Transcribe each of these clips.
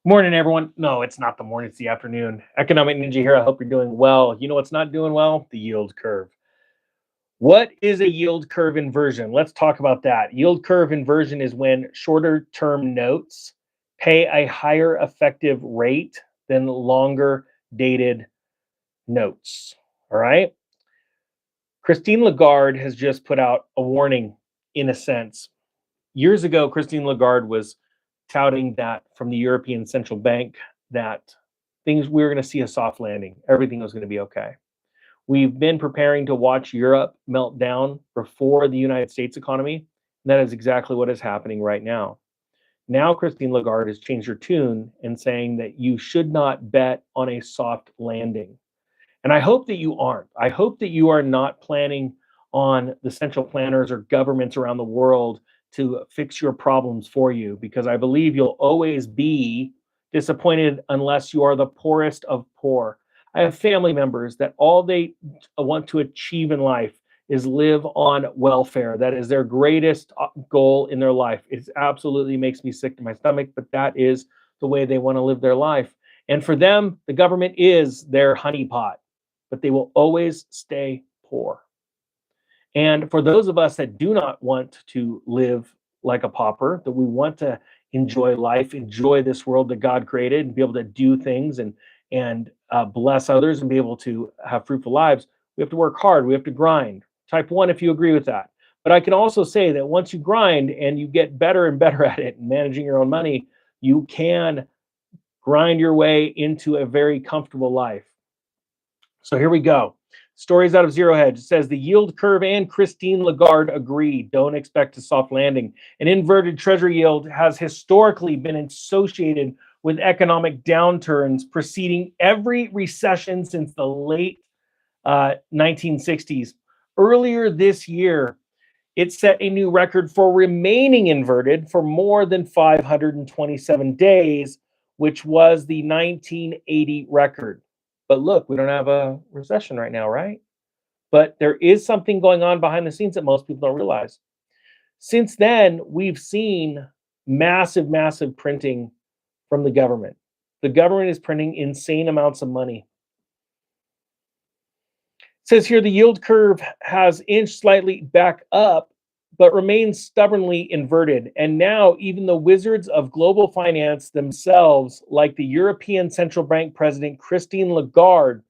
Morning, everyone. No, it's not the morning, it's the afternoon. Economic Ninja here. I hope you're doing well. You know what's not doing well? The yield curve. What is a yield curve inversion? Let's talk about that. Yield curve inversion is when shorter term notes pay a higher effective rate than longer dated notes. All right. Christine Lagarde has just put out a warning, in a sense. Years ago, Christine Lagarde was touting that from the European Central Bank that things we were going to see a soft landing. Everything was going to be okay. We've been preparing to watch Europe melt down before the United States economy. And that is exactly what is happening right now. Now, Christine Lagarde has changed her tune and saying that you should not bet on a soft landing. And I hope that you aren't. I hope that you are not planning on the central planners or governments around the world to fix your problems for you, because I believe you'll always be disappointed unless you are the poorest of poor. I have family members that all they want to achieve in life is live on welfare. That is their greatest goal in their life. It absolutely makes me sick to my stomach, but that is the way they want to live their life. And for them, the government is their honeypot, but they will always stay poor. And for those of us that do not want to live like a pauper, that we want to enjoy life, enjoy this world that God created, and be able to do things and bless others and be able to have fruitful lives, we have to work hard. We have to grind. Type 1 if you agree with that. But I can also say that once you grind and you get better and better at it and managing your own money, you can grind your way into a very comfortable life. So here we go. Stories out of Zero Hedge. It says the yield curve and Christine Lagarde agree. Don't expect a soft landing. An inverted treasury yield has historically been associated with economic downturns preceding every recession since the late 1960s. Earlier this year, it set a new record for remaining inverted for more than 527 days, which was the 1980 record. But look, we don't have a recession right now, right? But there is something going on behind the scenes that most people don't realize. Since then, we've seen massive, massive printing from the government. The government is printing insane amounts of money. It says here the yield curve has inched slightly back up, but remains stubbornly inverted. And now even the wizards of global finance themselves, like the European Central Bank President Christine Lagarde,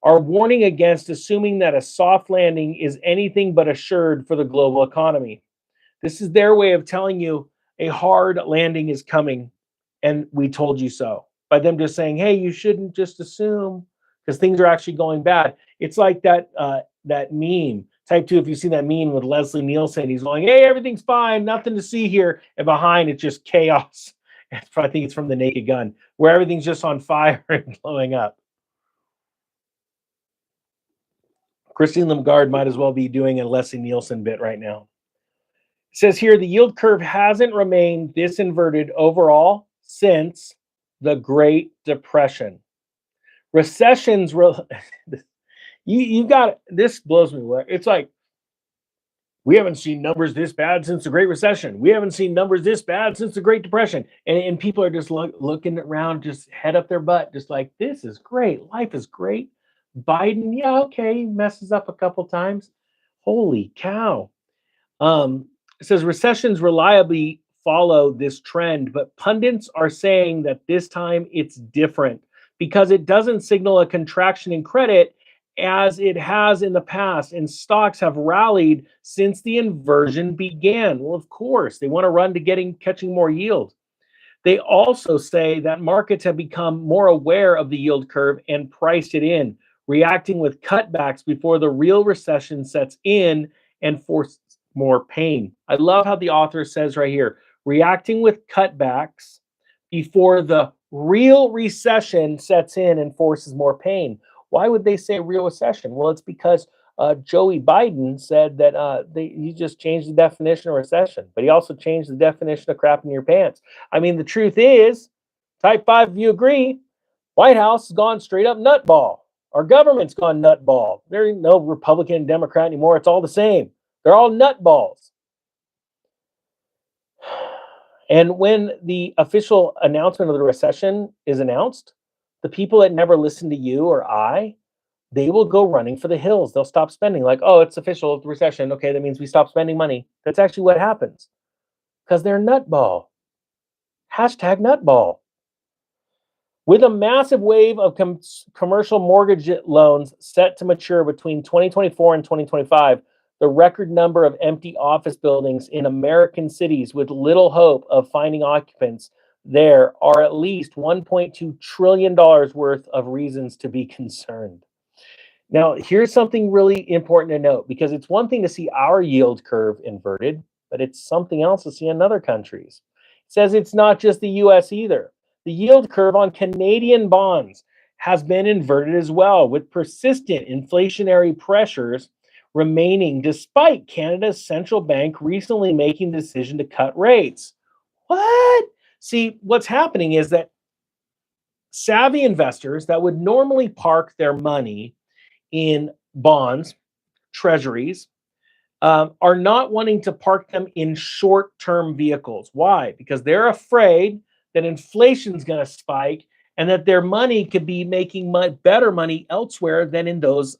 are warning against assuming that a soft landing is anything but assured for the global economy. This is their way of telling you a hard landing is coming, and we told you so. By them just saying, hey, you shouldn't just assume, because things are actually going bad. It's like that meme. Type 2, if you've seen that meme with Leslie Nielsen, he's going, hey, everything's fine, nothing to see here. And behind it's just chaos. I think it's from The Naked Gun, where everything's just on fire and blowing up. Christine Lagarde might as well be doing a Leslie Nielsen bit right now. It says here the yield curve hasn't remained this inverted overall since the Great Depression. Recessions, you got this blows me away. It's like we haven't seen numbers this bad since the Great Recession. We haven't seen numbers this bad since the Great Depression. And people are just looking around, just head up their butt, just like, this is great. Life is great. Biden, yeah, okay, messes up a couple times. Holy cow. It says recessions reliably follow this trend, but pundits are saying that this time it's different because it doesn't signal a contraction in credit as it has in the past, and stocks have rallied since the inversion began. Well, of course, they want to run to catching more yield. They also say that markets have become more aware of the yield curve and priced it in, reacting with cutbacks before the real recession sets in and forces more pain. I love how the author says right here, reacting with cutbacks before the real recession sets in and forces more pain. Why would they say real recession? Well, it's because Joey Biden said that he just changed the definition of recession, but he also changed the definition of crap in your pants. I mean, the truth is, type 5, if you agree, White House has gone straight up nutball. Our government's gone nutball. There ain't no Republican and Democrat anymore. It's all the same. They're all nutballs. And when the official announcement of the recession is announced, the people that never listen to you or I, they will go running for the hills. They'll stop spending. Like, oh, it's official recession. Okay, that means we stop spending money. That's actually what happens because they're nutball. Hashtag nutball. With a massive wave of commercial mortgage loans set to mature between 2024 and 2025, the record number of empty office buildings in American cities with little hope of finding occupants there are at least $1.2 trillion worth of reasons to be concerned. Now, here's something really important to note because it's one thing to see our yield curve inverted, but it's something else to see in other countries. It says it's not just the US either. The yield curve on Canadian bonds has been inverted as well, with persistent inflationary pressures remaining despite Canada's central bank recently making the decision to cut rates. What? See, what's happening is that savvy investors that would normally park their money in bonds, treasuries, are not wanting to park them in short-term vehicles. Why? Because they're afraid that inflation is going to spike and that their money could be making better money elsewhere than in those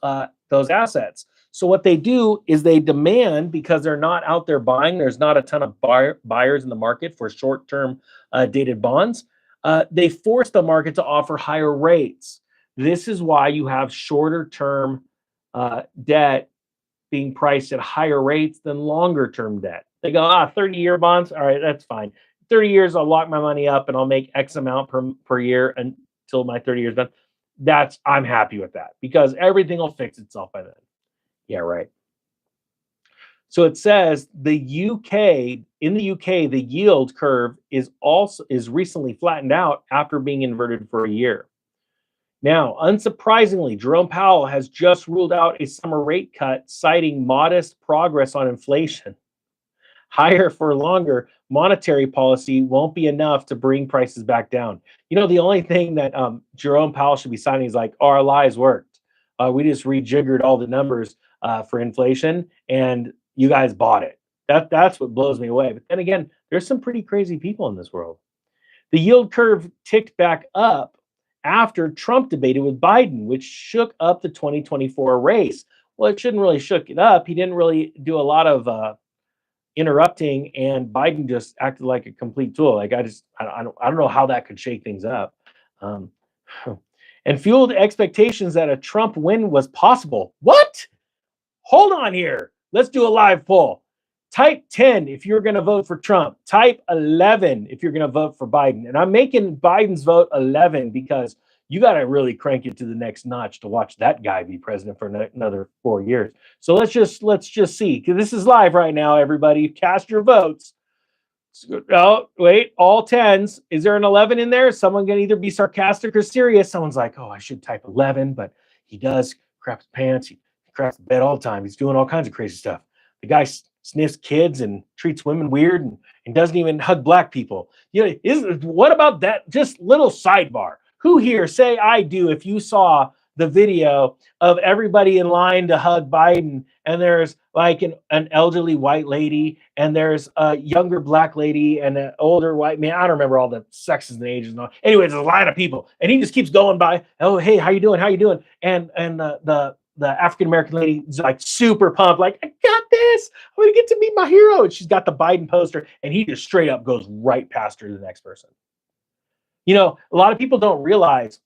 assets. So what they do is they demand, because they're not out there buying, there's not a ton of buyers in the market for short-term dated bonds. They force the market to offer higher rates. This is why you have shorter-term debt being priced at higher rates than longer-term debt. They go, 30-year bonds, all right, that's fine. 30 years, I'll lock my money up and I'll make X amount per year until my 30 years done. I'm happy with that because everything will fix itself by then. Yeah, right. So it says in the UK, the yield curve is recently flattened out after being inverted for a year. Now, unsurprisingly, Jerome Powell has just ruled out a summer rate cut, citing modest progress on inflation. Higher for longer monetary policy won't be enough to bring prices back down. The only thing that Jerome Powell should be signing is like, our lies worked. We just rejiggered all the numbers for inflation, and you guys bought it. That's what blows me away. But then again, there's some pretty crazy people in this world. The yield curve ticked back up after Trump debated with Biden, which shook up the 2024 race. Well, it shouldn't really shook it up. He didn't really do a lot of interrupting, and Biden just acted like a complete tool. Like I don't know how that could shake things up, and fueled expectations that a Trump win was possible. What? Hold on here. Let's do a live poll. Type 10 if you're going to vote for Trump. Type 11 if you're going to vote for Biden. And I'm making Biden's vote 11 because you got to really crank it to the next notch to watch that guy be president for another 4 years. So let's just see. This is live right now, everybody. Cast your votes. Oh, wait, all 10s. Is there an 11 in there? Someone can either be sarcastic or serious. Someone's like, oh, I should type 11, but he does crap his pants. He craps the bed all the time. He's doing all kinds of crazy stuff. The guy sniffs kids and treats women weird and doesn't even hug black people. What about that? Just little sidebar. Who here, say I do, if you saw the video of everybody in line to hug Biden, and there's like an elderly white lady, and there's a younger black lady and an older white man. I don't remember all the sexes and ages and all. Anyways, there's a line of people, and he just keeps going by. Oh, hey, how you doing? How you doing? And the African-American lady is like super pumped, like, I got this. I'm going to get to meet my hero. And she's got the Biden poster, and he just straight up goes right past her to the next person. A lot of people don't realize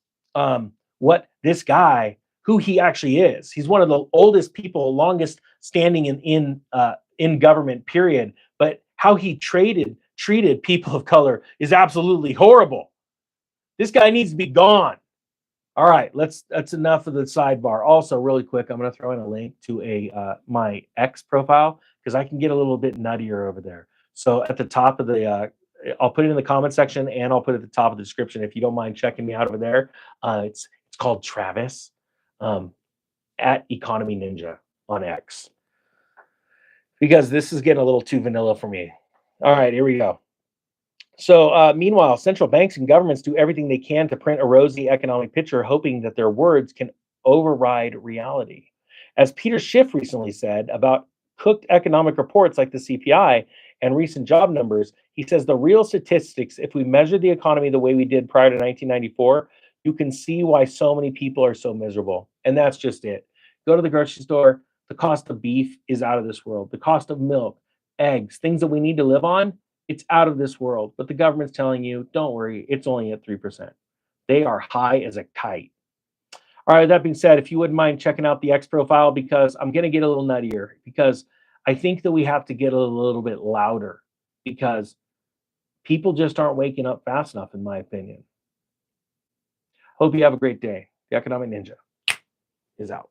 what this guy, who he actually is. He's one of the oldest people, longest standing in government, period. But how he treated people of color is absolutely horrible. This guy needs to be gone. All right, that's enough of the sidebar. Also, really quick, I'm going to throw in a link to my X profile because I can get a little bit nuttier over there. So at the top of I'll put it in the comment section, and I'll put it at the top of the description if you don't mind checking me out over there. It's called Travis at Economy Ninja on X, because this is getting a little too vanilla for me. All right, here we go. So meanwhile, central banks and governments do everything they can to print a rosy economic picture, hoping that their words can override reality. As Peter Schiff recently said about cooked economic reports like the CPI, and recent job numbers, he says the real statistics, if we measure the economy the way we did prior to 1994, you can see why so many people are so miserable. And that's just it. Go to the grocery store, the cost of beef is out of this world. The cost of milk, eggs, things that we need to live on, it's out of this world. But the government's telling you, don't worry, it's only at 3%. They are high as a kite. All right, that being said, if you wouldn't mind checking out the X profile, because I'm going to get a little nuttier, because I think that we have to get a little bit louder, because people just aren't waking up fast enough, in my opinion. Hope you have a great day. The Economic Ninja is out.